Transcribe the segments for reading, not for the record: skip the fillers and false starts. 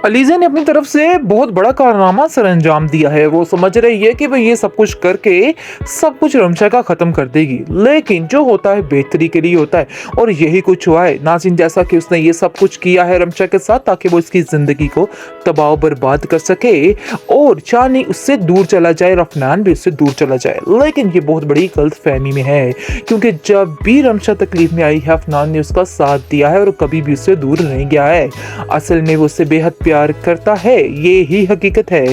अलीज़ा ने अपनी तरफ से बहुत बड़ा कारनामा सरअंजाम दिया है। वो समझ रही है कि वो ये सब कुछ करके सब कुछ रमशा का ख़त्म कर देगी, लेकिन जो होता है बेहतरी के लिए होता है और यही कुछ हुआ है नाज़रीन। जैसा कि उसने ये सब कुछ किया है रमशा के साथ ताकि वो इसकी ज़िंदगी को तबाह बर्बाद कर सके और चानी उससे दूर चला जाए, रफनान भी उससे दूर चला जाए। लेकिन ये बहुत बड़ी गलतफहमी में है, क्योंकि जब भी रमशा तकलीफ में आई है अफनान ने उसका साथ दिया है और कभी भी उससे दूर नहीं गया है। असल में वो उससे बेहद प्यार करता है, ये ही हकीकत है।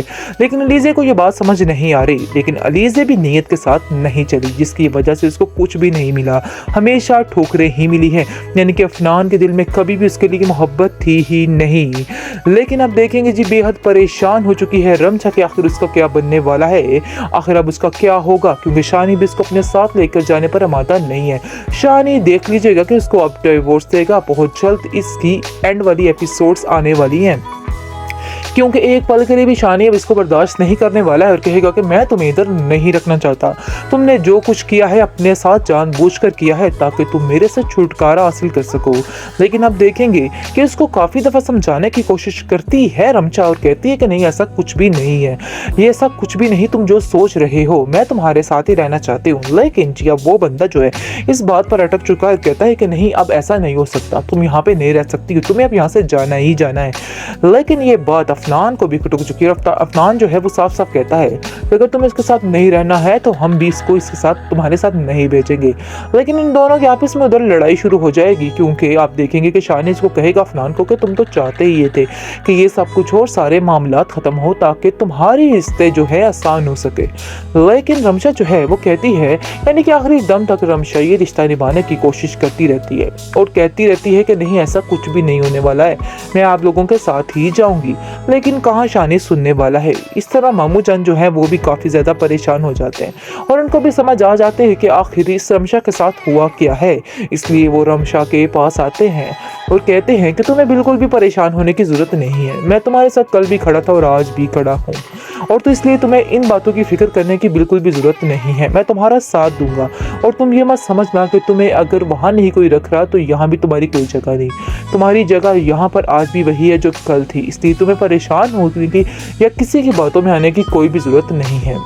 लेकिन अलीज़े को ये बात समझ नहीं आ रही। लेकिन अलीज़े भी नीयत के साथ नहीं चली, जिसकी वजह से उसको कुछ भी नहीं मिला, हमेशा ठोकरें ही मिली हैं। यानी कि अफनान के दिल में कभी भी उसके लिए मोहब्बत थी ही नहीं। लेकिन अब देखेंगे जी, बेहद परेशान हो चुकी है रमशा कि आखिर उसका क्या बनने वाला है, आखिर अब उसका क्या होगा, क्योंकि शानी भी इसको अपने साथ लेकर जाने पर आमादा नहीं है। शानी देख लीजिएगा कि उसको अब डिवोर्स देगा। बहुत जल्द इसकी एंड वाली एपिसोड्स आने वाली हैं, क्योंकि एक पल के लिए भी शानी अब इसको बर्दाश्त नहीं करने वाला है और कहेगा कि मैं तुम्हें इधर नहीं रखना चाहता। तुमने जो कुछ किया है अपने साथ जानबूझकर किया है ताकि तुम मेरे से छुटकारा हासिल कर सको। लेकिन अब देखेंगे कि उसको काफ़ी दफ़ा समझाने की कोशिश करती है रमशा और कहती है कि नहीं, ऐसा कुछ भी नहीं है, ये ऐसा कुछ भी नहीं, तुम जो सोच रहे हो, मैं तुम्हारे साथ ही रहना चाहती हूँ। लेकिन जी अब वो बंदा जो है इस बात पर अटक चुका है, कहता है कि नहीं, अब ऐसा नहीं हो सकता, तुम यहाँ पे नहीं रह सकती हो, तुम्हें अब यहाँ से जाना ही जाना है। लेकिन ये बात अफनान को भी खटक चुकी है। अफनान जो है वो साफ साफ कहता है कि अगर तुम्हें इसके साथ नहीं रहना है तो हम भी इसको इसके साथ तुम्हारे साथ नहीं भेजेंगे। लेकिन इन दोनों के आपस में उधर लड़ाई शुरू हो जाएगी, क्योंकि आप देखेंगे कि शानी इसको कहेगा अफनान को कि तुम तो चाहते ही ये थे कि ये सब कुछ और सारे मामला खत्म हो ताकि तुम्हारे रिश्ते जो है आसान हो सके। लेकिन रमशा जो है वो कहती है, यानी कि आखिरी दम तक रमशा ये रिश्ता निभाने की कोशिश करती रहती है और कहती रहती है कि नहीं, ऐसा कुछ भी नहीं होने वाला है, मैं आप लोगों के साथ ही जाऊंगी। लेकिन कहाँ शानी सुनने वाला है। इस तरह मामू जान जो है वो भी काफ़ी ज़्यादा परेशान हो जाते हैं और उनको भी समझ आ जाते हैं कि आखिर इस रमशा के साथ हुआ क्या है। इसलिए वो रमशा के पास आते हैं और कहते हैं कि तुम्हें बिल्कुल भी परेशान होने की ज़रूरत नहीं है, मैं तुम्हारे साथ कल भी खड़ा था और आज भी खड़ा हूँ, और तो इसलिए तुम्हें इन बातों की फिक्र करने की बिल्कुल भी ज़रूरत नहीं है, मैं तुम्हारा साथ दूंगा। और तुम ये मत समझना कि तुम्हें अगर वहाँ नहीं कोई रख रहा तो यहाँ भी तुम्हारी कोई जगह नहीं, तुम्हारी जगह यहाँ पर आज भी वही है जो कल थी। इसलिए तुम्हें परेशान होने की या किसी की बातों में आने की कोई भी ज़रूरत नहीं है,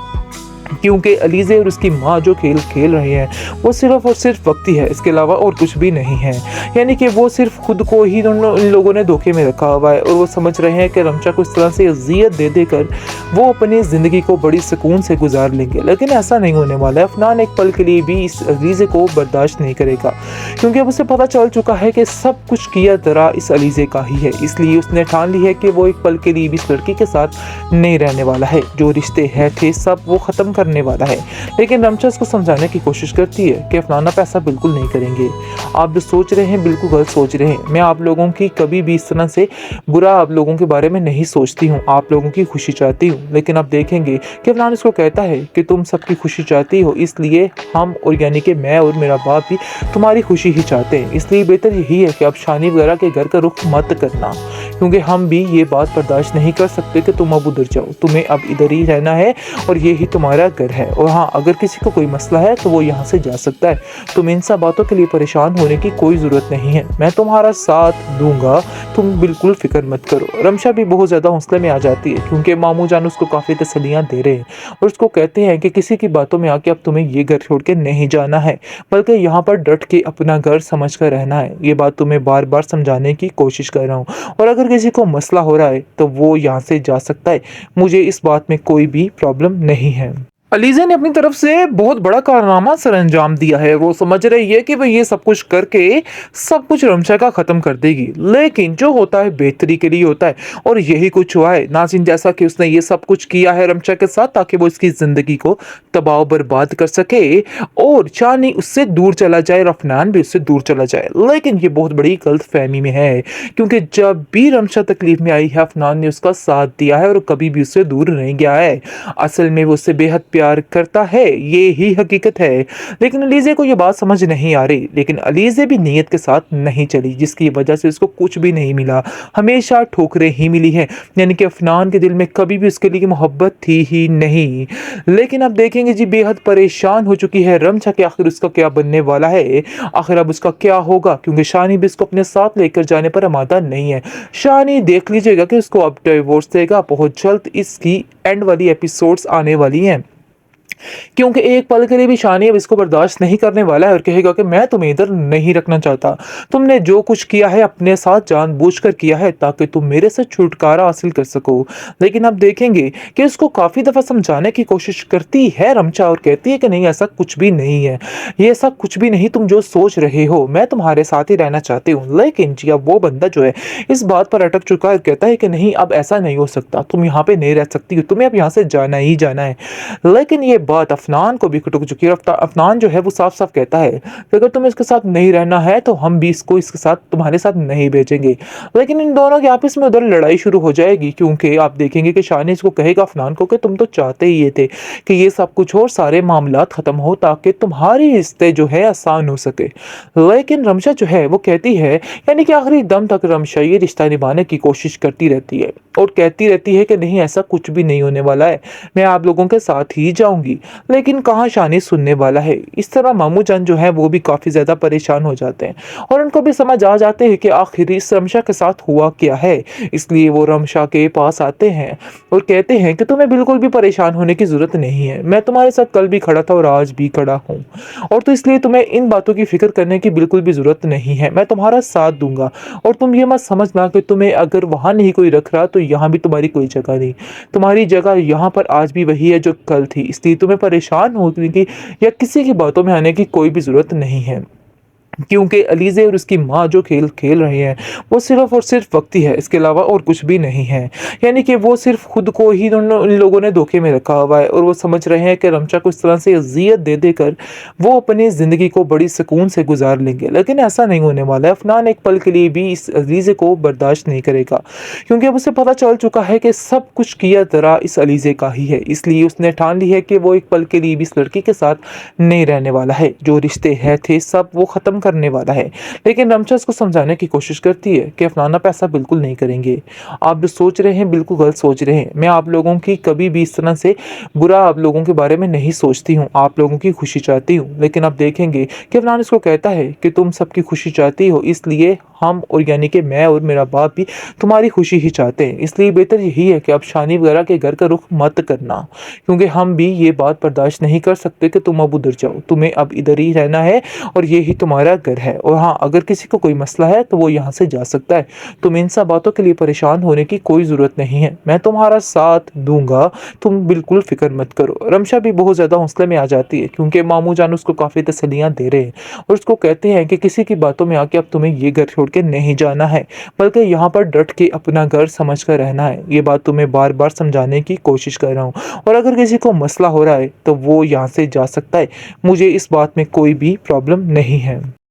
क्योंकि अलीज़े और उसकी माँ जो खेल खेल रहे हैं वो सिर्फ और सिर्फ वक्ती है, इसके अलावा और कुछ भी नहीं है। यानी कि वो सिर्फ खुद को ही इन लोगों ने धोखे में रखा हुआ है और वो समझ रहे हैं कि रमशा को इस तरह से अजियत दे देकर वो अपनी ज़िंदगी को बड़ी सुकून से गुजार लेंगे। लेकिन ऐसा नहीं होने वाला है। अफनान एक पल के लिए भी इस अलीज़े को बर्दाश्त नहीं करेगा, क्योंकि अब उसे पता चल चुका है कि सब कुछ किया दरा इस अलीज़े का ही है। इसलिए उसने ठान ली है कि वो एक पल के लिए भी इस लड़की के साथ नहीं रहने वाला है। जो रिश्ते हैं थे सब वो ख़त्म करने वाला है। लेकिन रमशा इसको समझाने की कोशिश करती है कि अफनान आप ऐसा बिल्कुल नहीं करेंगे, आप जो सोच रहे हैं बिल्कुल गलत सोच रहे हैं, मैं आप लोगों की कभी भी इस तरह से बुरा आप लोगों के बारे में नहीं सोचती हूँ, आप लोगों की खुशी चाहती हूँ। लेकिन आप देखेंगे कि अफनान इसको कहता है कि तुम सबकी खुशी चाहती हो, इसलिए हम और यानी कि मैं और मेरा बाप भी तुम्हारी खुशी ही चाहते हैं। इसलिए बेहतर यही है कि आप शानी वगैरह के घर का रुख मत करना, क्योंकि हम भी ये बात बर्दाश्त नहीं कर सकते कि तुम अब उधर जाओ, तुम्हें अब इधर ही रहना है और ये ही तुम्हारा घर है। और हाँ, अगर किसी को कोई मसला है तो वो यहाँ से जा सकता है, तुम इन सब बातों के लिए परेशान होने की कोई ज़रूरत नहीं है, मैं तुम्हारा साथ दूंगा, तुम बिल्कुल फिक्र मत करो। रमशा भी बहुत ज़्यादा हौसले में आ जाती है, क्योंकि मामू जान उसको काफ़ी तसल्लियाँ दे रहे हैं और उसको कहते हैं कि किसी की बातों में आके अब तुम्हें ये घर छोड़ के नहीं जाना है, बल्कि यहाँ पर डट के अपना घर समझ कर रहना है। ये बात तुम्हें बार बार समझाने की कोशिश कर रहा हूँ, और अगर किसी को मसला हो रहा है तो वो यहाँ से जा सकता है, मुझे इस बात में कोई भी प्रॉब्लम नहीं है। अलीज़ा ने अपनी तरफ से बहुत बड़ा कारनामा सरअंजाम दिया है। वो समझ रही है कि वो ये सब कुछ करके सब कुछ रमशा का ख़त्म कर देगी, लेकिन जो होता है बेहतरी के लिए होता है और यही कुछ हुआ है नाज़रीन। जैसा कि उसने ये सब कुछ किया है रमशा के साथ ताकि वो इसकी ज़िंदगी को तबाह बर्बाद कर सके और चानी उससे दूर चला जाए, रफनान भी उससे दूर चला जाए। लेकिन ये बहुत बड़ी गलतफहमी में है, क्योंकि जब भी रमशा तकलीफ में आई है अफनान ने उसका साथ दिया है और कभी भी उससे दूर नहीं गया है। असल में वो उससे बेहद प्यार करता है, ये ही हकीकत है। लेकिन अलीज़े को ये बात समझ नहीं आ रही, लेकिन अलीज़े भी नीयत के साथ नहीं चली, जिसकी वजह से उसको कुछ भी नहीं मिला, हमेशा ठोकरें ही मिली हैं। यानी कि अफ़नान के दिल में कभी भी उसके लिए मोहब्बत थी ही नहीं। लेकिन अब देखेंगे जी, बेहद परेशान हो चुकी है रमशा कि आखिर उसका क्या बनने वाला है, आखिर अब उसका क्या होगा, क्योंकि शानी भी इसको अपने साथ लेकर जाने पर आमादा नहीं है। शानी देख लीजिएगा कि उसको अब डिवोर्स देगा, बहुत जल्द इसकी एंड वाली एपिसोड्स आने वाली हैं। क्योंकि एक पल के लिए भी शानी अब इसको बर्दाश्त नहीं करने वाला है और कहेगा कि मैं तुम्हें इधर नहीं रखना चाहता। तुमने जो कुछ किया है अपने साथ जानबूझकर किया है ताकि तुम मेरे से छुटकारा हासिल कर सको। लेकिन अब देखेंगे कि उसको काफ़ी दफ़ा समझाने की कोशिश करती है रमचा और कहती है कि नहीं, ऐसा कुछ भी नहीं है, ये ऐसा कुछ भी नहीं, तुम जो सोच रहे हो, मैं तुम्हारे साथ ही रहना चाहती हूँ। लेकिन जी अब वो बंदा जो है इस बात पर अटक चुका है और कहता है कि नहीं, अब ऐसा नहीं हो सकता, तुम यहाँ पे नहीं रह सकती हो, तुम्हें अब यहाँ से जाना ही जाना है। लेकिन ये बात अफ़नान को भी खटक चुकी है। अफ़नान जो है वो साफ-साफ कहता है कि अगर तुम्हें इसके साथ नहीं रहना है तो हम भी इसको इसके साथ तुम्हारे साथ नहीं भेजेंगे। लेकिन इन दोनों के आपस में उधर लड़ाई शुरू हो जाएगी, क्योंकि आप देखेंगे कि शानी इसको कहेगा अफ़नान को कि तुम तो चाहते ही ये थे कि ये सब कुछ हो और सारे मामलात ख़त्म हो ताकि तुम्हारे रिश्ते जो है आसान हो सके। लेकिन रमशा जो है वो कहती है, यानी कि आखिरी दम तक रमशा ये रिश्ता निभाने की कोशिश करती रहती है और कहती रहती है कि नहीं, ऐसा कुछ भी नहीं होने वाला है, मैं आप लोगों के साथ ही जाऊँगी। लेकिन कहाँ शानी सुनने वाला है। इस तरह मामू जान जो है वो भी काफ़ी ज़्यादा परेशान हो जाते हैं और उनको भी समझ आ जाते हैं कि आखिर इस रमशा के साथ हुआ क्या है। इसलिए वो रमशा के पास आते हैं और कहते हैं कि तुम्हें बिल्कुल भी परेशान होने की ज़रूरत नहीं है, मैं तुम्हारे साथ कल भी खड़ा था और आज भी खड़ा हूँ, और तो इसलिए तुम्हें इन बातों की फ़िक्र करने की बिल्कुल भी ज़रूरत नहीं है, मैं तुम्हारा साथ दूँगा। और तुम ये मत समझना कि तुम्हें अगर वहाँ नहीं कोई रख रहा तो यहाँ भी तुम्हारी कोई जगह नहीं, तुम्हारी जगह यहाँ पर आज भी वही है जो कल थी, इसलिए तुम्हें परेशान होने की या किसी की बातों में आने की कोई भी ज़रूरत नहीं है। क्योंकि अलीज़े और उसकी माँ जो खेल खेल रहे हैं वो सिर्फ़ और सिर्फ़ वक़्ती है, इसके अलावा और कुछ भी नहीं है। यानी कि वो सिर्फ़ खुद को ही इन लोगों ने धोखे में रखा हुआ है और वो समझ रहे हैं कि रमशा को इस तरह से अज़ियत दे देकर वो अपनी ज़िंदगी को बड़ी सुकून से गुज़ार लेंगे। लेकिन ऐसा नहीं होने वाला है। अफ़नान एक पल के लिए भी इस अलीज़े को बर्दाश्त नहीं करेगा, क्योंकि अब उसे पता चल चुका है कि सब कुछ किया ज़रा इस अलीज़े का ही है। इसलिए उसने ठान ली है कि वो एक पल के लिए भी इस लड़की के साथ नहीं रहने वाला है। जो रिश्ते हैं थे सब वो ख़त्म करने वाला है। लेकिन रमशा उसको समझाने की कोशिश करती है कि अफ़नान आप ऐसा बिल्कुल नहीं करेंगे, आप जो सोच रहे हैं बिल्कुल गलत सोच रहे हैं। मैं आप लोगों की कभी भी इस तरह से बुरा आप लोगों के बारे में नहीं सोचती हूँ, आप लोगों की खुशी चाहती हूँ। लेकिन आप देखेंगे कि अफ़नान इसको कहता है कि तुम सबकी खुशी चाहती हो, इसलिए हम और यानी कि मैं और मेरा बाप भी तुम्हारी खुशी ही चाहते हैं। इसलिए बेहतर यही है कि आप शानी वगैरह के घर का रुख मत करना, क्योंकि हम भी ये बात बर्दाश्त नहीं कर सकते कि तुम अब उधर जाओ, तुम्हें अब इधर ही रहना है और ये ही तुम्हारा घर है। और हाँ, अगर किसी को कोई मसला है तो वो यहाँ से जा सकता है, तुम इन सब बातों के लिए परेशान होने की कोई ज़रूरत नहीं है, मैं तुम्हारा साथ दूंगा, तुम बिल्कुल फ़िक्र मत करो। रमशा भी बहुत ज़्यादा हौसले में आ जाती है, क्योंकि मामू जान उसको काफ़ी तसल्लियाँ दे रहे हैं और उसको कहते हैं कि किसी की बातों में आके अब तुम्हें ये घर छोड़ के नहीं जाना है, बल्कि यहाँ पर डट के अपना घर समझ कर रहना है। ये बात तुम्हें बार बार समझाने की कोशिश कर रहा हूँ, और अगर किसी को मसला हो रहा है तो वो यहाँ से जा सकता है, मुझे इस बात में कोई भी प्रॉब्लम नहीं है।